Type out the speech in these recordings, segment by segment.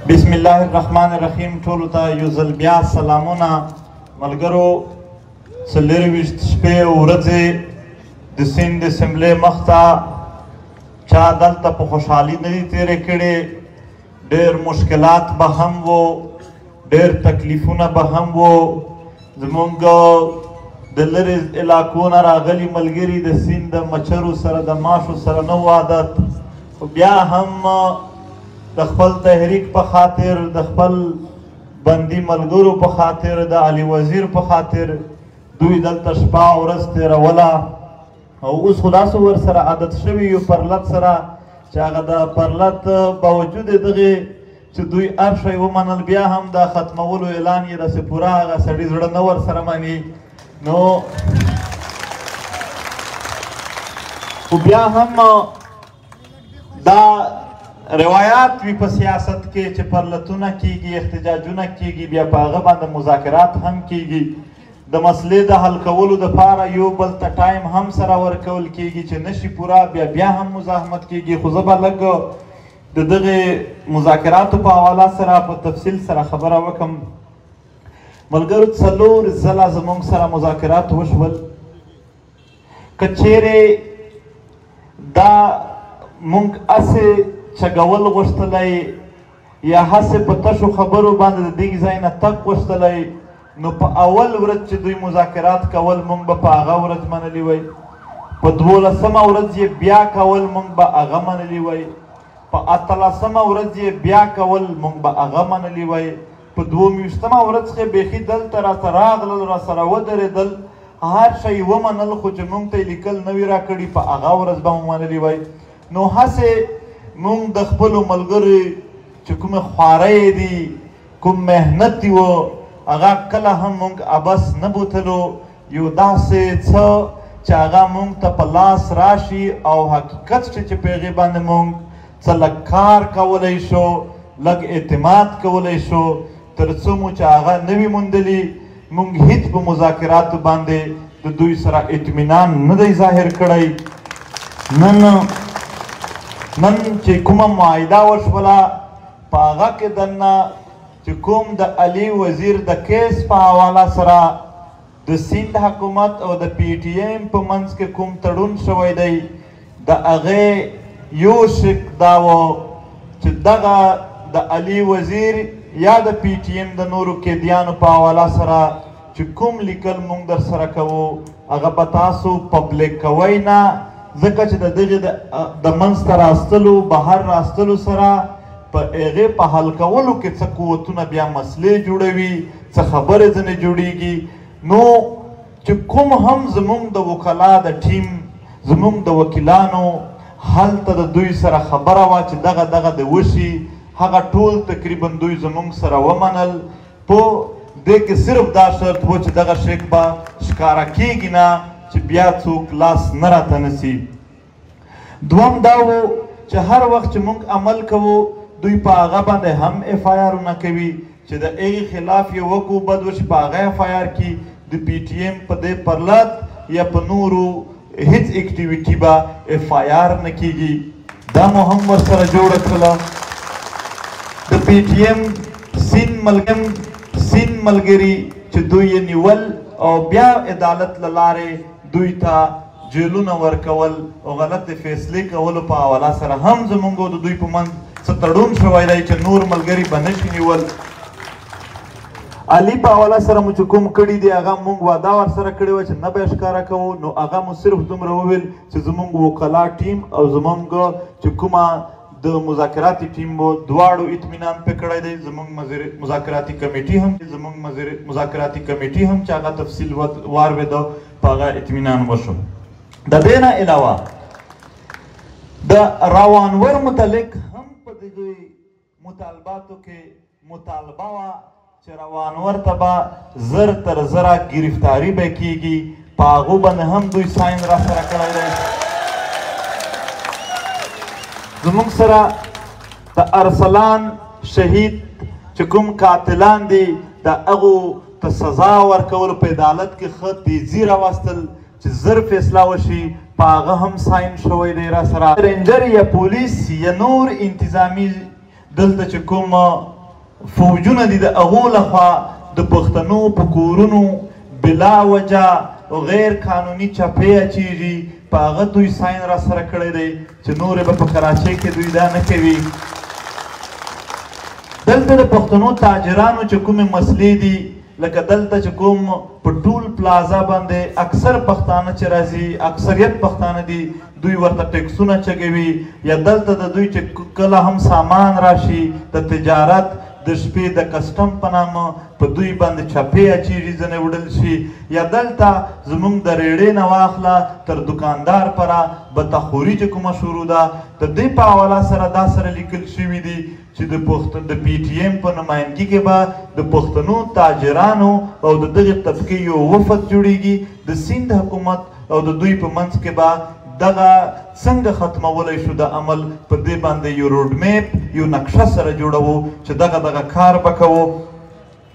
بسم الله الرحمن الرحیم. ټولو ته یو ځل بیا سلامونه. ملګرو، څلېرویشت شپې او ورځې د سیند اسمبلۍ مخ ته چا دلته په خوشحالي نه دي تېرې کړې. ډېر مشکلات به هم وو، ډېر تکلیفونه به هم وو. زموږ د لرې علاقو نه راغلي ملګري د سیند د مچرو سره د ماشو سره نه و عادت، خو بیا هم د خپل تحریک په خاطر، د خپل بندي ملګرو په خاطر، د علي وزیر په خاطر دوی دلته شپه او ورځ تېروله. او اوس خو داسې ورسره عادت شوي یو پرلت سره چې هغه د پرلت باوجود دغې چې دوی هر شی ومنل، بیا هم د ختمولو اعلان یې داسې پوره هغه سړي زړه نه ورسره مني. نو خو بیا هم دا روایات وي په سیاست کې چې پرلتونه کیږي، احتجاجونه کیږي، بیا په هغه باندې مذاکرات هم کیږي. د مسلې د حل کولو دپاره یو بل ته ټایم هم سره ورکول کیږي چې نشي پوره، بیا هم مزاحمت کیږي. خو زه به لږ د دغې مذاکراتو په حواله سره په تفصیل سره خبره وکړم. ملګرو، 4 ځله زموږ سره مذاکرات وشول. که چیرې دا موږ هسې چګول غوښتلی یا هسې په تشو خبرو باندې د دې ځای نه تګ غوښتلی، نو په اول ورځ چې دوی مذاکرات کول موږ به په هغه ورځ منلي وی، په 12مه ورځ یې بیا کول موږ به هغه منلي وی، په 18مه ورځ یې بیا کول موږ به هغه منلي وی، په 22مه ورځ کې بیخي دلته راته راغلل، راسره ودرېدل، هر شی ومنل، خو چې موږ ته یې لیکل نه وي راکړي په هغه ورځ به مو منلي وی. نو هسې مونږ د خپلو ملګرو چې کومې خوارۍ دي، کوم محنت دي و، هغه کله هم مونږ ابس نه بوتلو. یو داسې څه چې هغه مونږ ته په لاس راشي او حقیقت شي چې په هغې باندې مونږ څه لږ کار کولی شو، لږ اعتماد کولی شو. تر څو مو چې هغه نه وي موندلي، مونږ هیڅ په مذاکراتو باندې د دوی سره اطمینان نه دی ظاهر کړی. نن چې کومه معاهده وشوله، په هغه کې دننه چې کوم د علي وزیر د کیس په حواله سره د سیند حکومت او د پی ټي ایم په منځ کې کوم تړون شوی دی، د هغې یو شک دا و چې دغه د علي وزیر یا د پی ټي ایم د نورو قیدیانو په حواله سره چې کوم لیکل موږ در سره کوو، هغه به تاسو پبلیک کوئ نه، ځکه چې د دغې د منځته راستلو، بهر راستلو سره په هغې په حل کولو کې څه قوتونه بیا مسلې جوړوي، څه خبرې ځینې جوړیږي. نو چې کوم هم زموږ د وکلا د ټیم، زموږ د وکیلانو هلته د دوی سره خبره وه چې دغه د وشي، هغه ټول تقریبا دوی زموږ سره ومنل. په دې کې صرف دا شرط و چې دغه شک به ښکاره کیږي نه، چې بیا څوک لاس نه راته نیسي. دوم دا و چې هر وخت چې موږ عمل کوو، دوی په هغه باندې هم اف آی آرونه کوي چې د هغې خلاف یې وکړو بد وشي، په هغه اف آی آر کې د پی ټي ایم په دې پرلت یا په نورو هیڅ اکټیویټي به اف آی آر نه کیږي. دا مو هم ورسره جوړه کړله. د پی ټي ایم سیند ملګري چې دوی یې نیول او بیا عدالت له لارې دوی ته جیلونه ورکول او غلطې فیصلې کولو په حواله سره هم زموږ او د دوی په منځ څه تړون شوی دی چې نور ملګري به نشي نیول. علي په حواله سره مو چې کوم کړي دي، هغه موږ وعده ورسره کړې وه چې نه به یې ښکاره کوو. نو هغه مو صرف دومره وویل چې زموږ وکلا ټیم او زموږ چې کومه د مذاکراتي ټیم و، دواړو اطمینان پې کړی دی. زموږ مذاکراتي کمیټي هم چې هغه تفصیل واورېده، په هغه اطمینان وشو. د دې نه علاوه د روانور متعلق هم په دغې مطالباتو کې مطالبه وه چې روانور ته به 0 تر 0 ګرفتاري به کیږي. په هغو باندې هم دوی ساین را سره کړی دی. زموږ سره د ارسلان شهید چې کوم قاتلان دي، د هغو ته سزا ورکولو په عدالت کې ښه تیزي راوستل چې 0 فیصله وشي، په هغه هم ساین شوی دی را سره. رینجر یا پولیس یا نور انتظامي دلته چې کوم فوجونه دي د هغو لخوا د پښتنو په کورونو بلا وجه غیر قانوني چپې اچېږي، په هغه دوی ساین را سره کړی دی چې نورې به په کراچۍ کې دوی دا نه کوي. دلته د پښتنو تاجرانو چې کومې مسلې دي، لکه دلته چې کوم په ټول پلازا باندې اکثر پښتانه چې راځي، اکثریت پښتانه دي، دوی ورته ټیکسونه چګوي، یا دلته د دوی چې کله هم سامان راشي د تجارت د شپې د کسټم په نامه په دوی باندې چپې اچېږي، ځنې وړل شي، یا دلته زموږ د ریړې نه واخله تر دکاندار پره بتخوري چې کومه شروع ده، د دې په حواله سره دا سره لیکل شوي دي چې د پی ټي ایم په نمایندګي کې به د پښتنو تاجرانو او د دغې طبقې یو وفد جوړیږي، د سیند حکومت او د دوی په منځ کې به دغه څنګه ختمولی شو د عمل په دې باندې یو روډ میپ یو نقشه سره جوړوو چې دغه کار به کوو.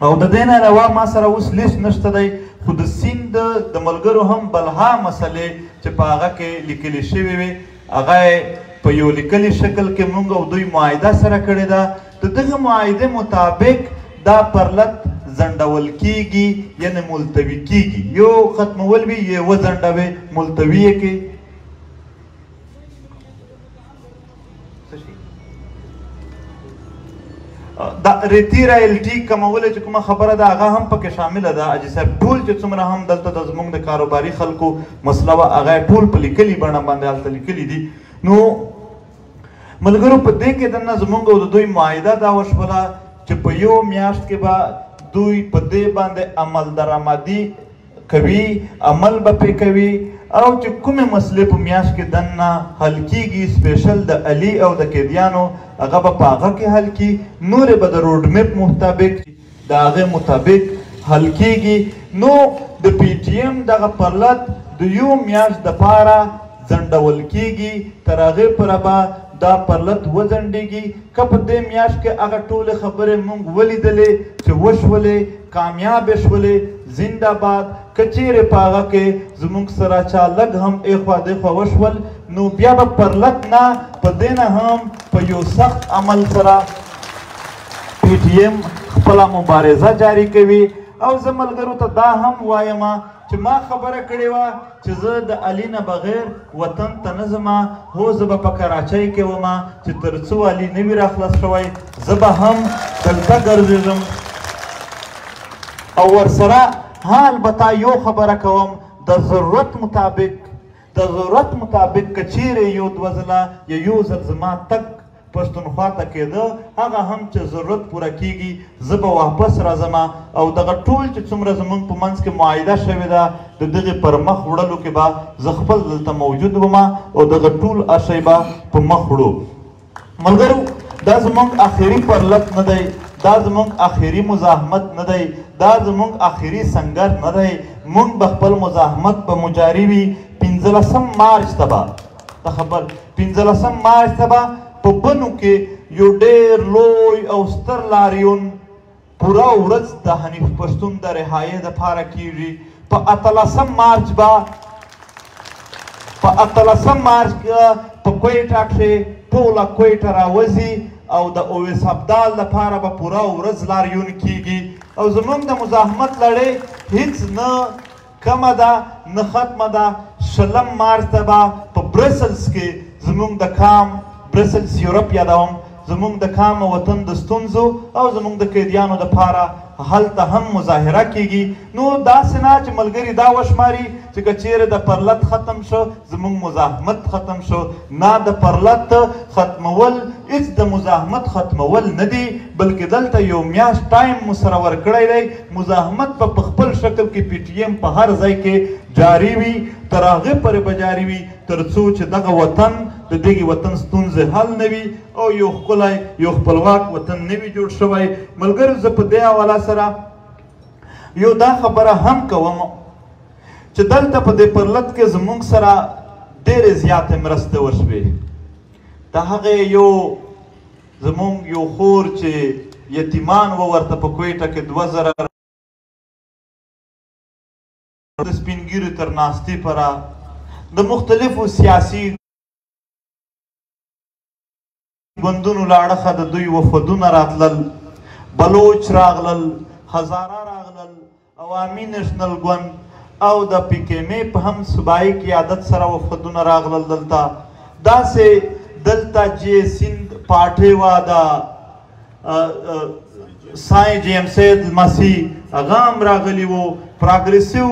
او د دې نه علاوه ما سره اوس لیست نشته دی، خو د سیند د ملګرو هم بلها مسلې چې په هغه کې لیکلې شوې وې، هغه په یو لیکلي شکل کې موږ او دوی معاهده سره کړې ده. د دغه معاهدې مطابق دا پرلت ځنډول کیږي، یعنې ملتوي کیږي، یو ختمول وي یا وځنډوي، ملتوي یې کې. دا ریتي رایلټي کموله چې کومه خبره ده هغه هم پکې شامله ده. حاجي صاحب ټول چې څومره هم دلته د زموږ د کاروباري خلکو مسله وه هغه ټول په لیکلي بڼه باندې هلته لیکلي دي. نو ملګرو په دې کې دننه زموږ او د دوی معاهده دا وشوله چې په یو میاشت کې به دوی په دې باندې عمل درآمدي کوي، عمل به پرې کوي، او چې کومې مسلې په میاشت کې دننه حل کیږي سپیشل د علي او د قیدیانو هغه به په هغه کې حل کي، نورې به د روډ میپ مطابق د هغې مطابق حل کیږي. نو د پی ټي ایم دغه پرلت د یو میاشت دپاره ځنډول کیږي، تر هغې پوره به دا پرلت وځنډېږي. که په دې میاشت کې هغه ټولې خبرې موږ ولیدلې چې وشولې، کامیابې شولې، زنده‌باد. که چیرې په هغه کې زموږ سره چا لږ هم ایخوا دیخوا وشول، نو بیا به پرلت نه په دې نه هم په یو سخت عمل سره پی ټي ایم خپله مبارزه جاري کوي. او زه ملګرو ته دا هم وایم چې ما خبره کړې وه چې زه د علي نه بغیر وطن ته نه ځمه، هو زه به په کراچۍ کې ومه چې تر څو علي نه وي راخلاص شوی زه به هم دلته ګرځېږم. او ورسره ها البته یو خبره کوم، د ضرورت مطابق که چیرې یو دوه ځله یا یو ځل زما تګ پښتونخوا ته کېده، هغه هم چې ضرورت پوره کیږي زه به واپس راځم، او دغه ټول چې څومره زموږ په منځ کې معاهده شوې ده د دغې پر مخ وړلو کې به زه خپل دلته موجود وم او دغه ټول اشی به په مخ وړو. ملګرو دا زموږ آخري پرلت نه دی، دا زموږ آخري مزاحمت نه دی، دا زموږ آخري سنګر نه دی. موږ به خپل مزاحمت به مجاري وي 15 مارچ ته به ته خبر 15 مارچ ته به په بنو کې یو ډېر لوی او ستر لاریون پوره ورځ د حنیف پښتون د رهایۍ دپاره کیږي. په 18 مارچ به په 18 مارچ په کویټه کښې ټوله کویټه راوځي او د اویس ابدال لپاره به پوره ورځ لاریون کیږي. او زموږ د مزاحمت لړۍ هیڅ نه کمه ده نه ختمه ده. 20 مارچ ته به په برسلز کې زموږ د کام برسلز یورپ یادوم، زموږ د کام وطن د ستونزو او زموږ د قیدیانو دپاره هلته هم مظاهره کیږي. نو داسې نه چې ملګري دا وشماري چې که چیرې د پرلت ختم شو زموږ مزاحمت ختم شو، نه د پرلت ختمول هېڅ د مزاحمت ختمول نه دي، بلکې دلته یو میاشت ټایم مو سره ورکړی دی. مزاحمت به په خپل شکل کې پی ټي ایم په هر ځای کې جاري وي، تر هغې پورې به جاري وي تر څو چې دغه وطن د دغې وطن ستونزې حل نه وي او یو ښکلی یو خپلواک وطن نه وي جوړ شوی. ملګرو زه په دې حواله سره یو دا خبره هم کوم چې دلته په دې پرلت کې زموږ سره ډېرې زیاتې مرستې وشوې. د هغې یو زموږ یو خور چې یتیمان و ورته په کویټه کې 2000 د سپین ږیرو تر ناستې پره د مختلفو سیاسي ګوندونو له اړخه د دوی وفدونه راتلل. بلوچ راغلل، هزاره راغلل، عوامي نیشنل ګوند او د پی کې مې په هم صوبایي قیادت سره وفدونه راغلل دلته. داسې دلته جې سیند پارټۍ وه د سائی جی ایم سید لمسی هغه هم راغلي وو. پراګریسیو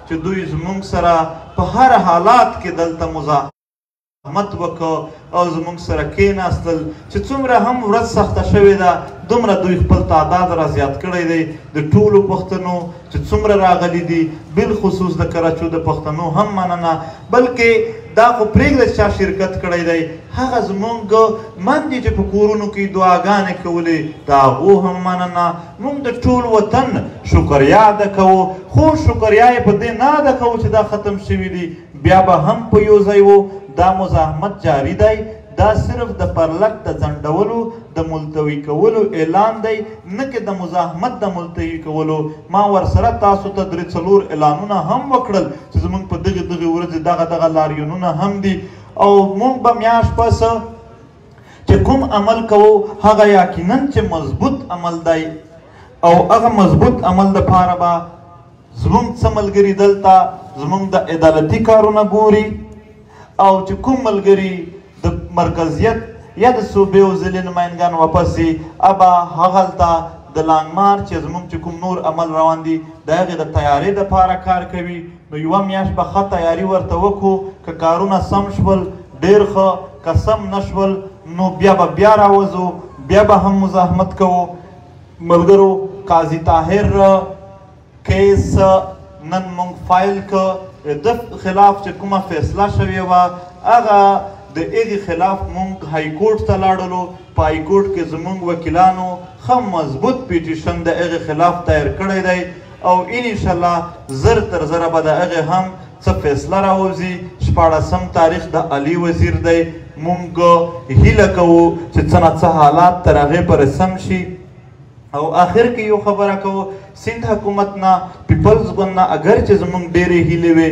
چې دوی زموږ سره په هر حالات کې دلته مزاحمت وکړ او زموږ سره کېناستل چې څومره هم ورځ سخته شوې ده دومره دوی خپل تعداد را زیات کړی دی د ټولو پښتنو چې څومره راغلي دي، بالخصوص د کراچو د پښتنو هم مننه. بلکې دا خو پرېږده چې چا شرکت کړی دی، هغه زموږ مندې چې په کورونو کې دعاګانې کولې د هغو هم مننه. موږ د ټول وطن شکریا ادا کوو، خو شکریا یې په دې نه ادا کوو چې دا ختم شوي دي، بیا به هم په یو ځای وو. دا مزاحمت جاری دی، دا صرف د پرلک د ځنډولو د ملتوي کولو اعلان دی، نه کې د مزاحمت د ملتوي کولو. ما ورسره تاسو ته 3-4 اعلانونه هم وکړل چې زموږ په دغې ورځې دغه لاریونونه هم دي او موږ به میاشت پس چې کوم عمل کوو هغه یقینا چې مضبوط عمل دی او هغه مضبوط عمل دپاره به زموږ څه ملګري دلته زموږ د عدالتي کارونه ګوري او چې کوم ملګري د مرکزیت یا د صوبې او ضلع نمایندګان واپس دي ابا هغلته د لانګ مارچ چې زموږ چې کوم نور عمل روان دي د هغې د تیارۍ دپاره کار کوي. نو یوه میاشت به ښه تیاري ورته وکړو، که کارونه سم شول ډېر ښه، که سم نه شول نو بیا به بیا راوځو، بیا به هم مزاحمت کوو. ملګرو قاضي طاهر کیس نن موږ فایل که د خلاف چې کومه فیصله شوې وه هغه د هغې خلاف موږ های کورټ ته لاړلو. په های کورټ کې زموږ وکیلانو ښه مضبوط پیټیشن د هغې خلاف تایر کړی دی او انشاءالله زر تر زره به د هغې هم څه فیصله راوځي. 14 تاریخ د علي وزیر دی، موږ هیله کوو چې څه نه څه حالات تر هغې پورې سم شي. او آخر کې یو خبره کوو، سند حکومت نه پیپلز ګوند نه اگر چې زموږ ډېرې هیلې وې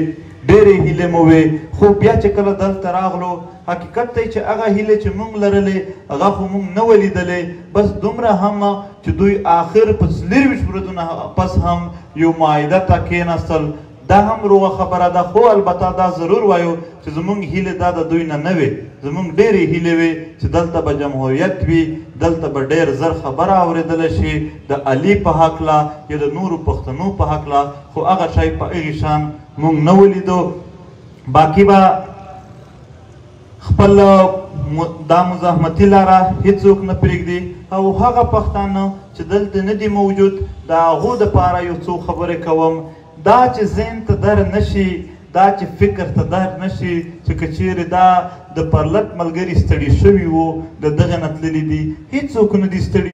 ډېرې هیلې مو وې، خو بیا چې کله دلته راغلو حقیقت دی چې هغه هیلې چې موږ لرلې هغه خو موږ نه ولیدلې. بس دومره هم چې دوی آخر په 24 ورځونه پس هم یو معاهده ته کېناستل، دا هم روغه خبره ده. خو البته دا ضرور وایو چې زموږ هیلې دا د دوی نه نه وې، زموږ ډېرې هیلې وې چې دلته به جمهوریت وي، دلته به ډېر زر خبره اورېدلی شي د علي په هکله یا د نورو پښتنو په هکله، خو هغه شی په هغې شان موږ نه ولیدو. باقي به خپل دا مزاحمتي لاره هیڅوک نه پرېږدي او هغه پښتانه چې دلته نه دي موجود د هغو دپاره یو څو خبرې کوم. دا چې ذهن ته در نشي، دا چې فکر ته در نشي چې که چیرې دا د پرلک ملګري ستړي شوي وو د دغه نه تللي دي، هیڅوک نه دي ستړي.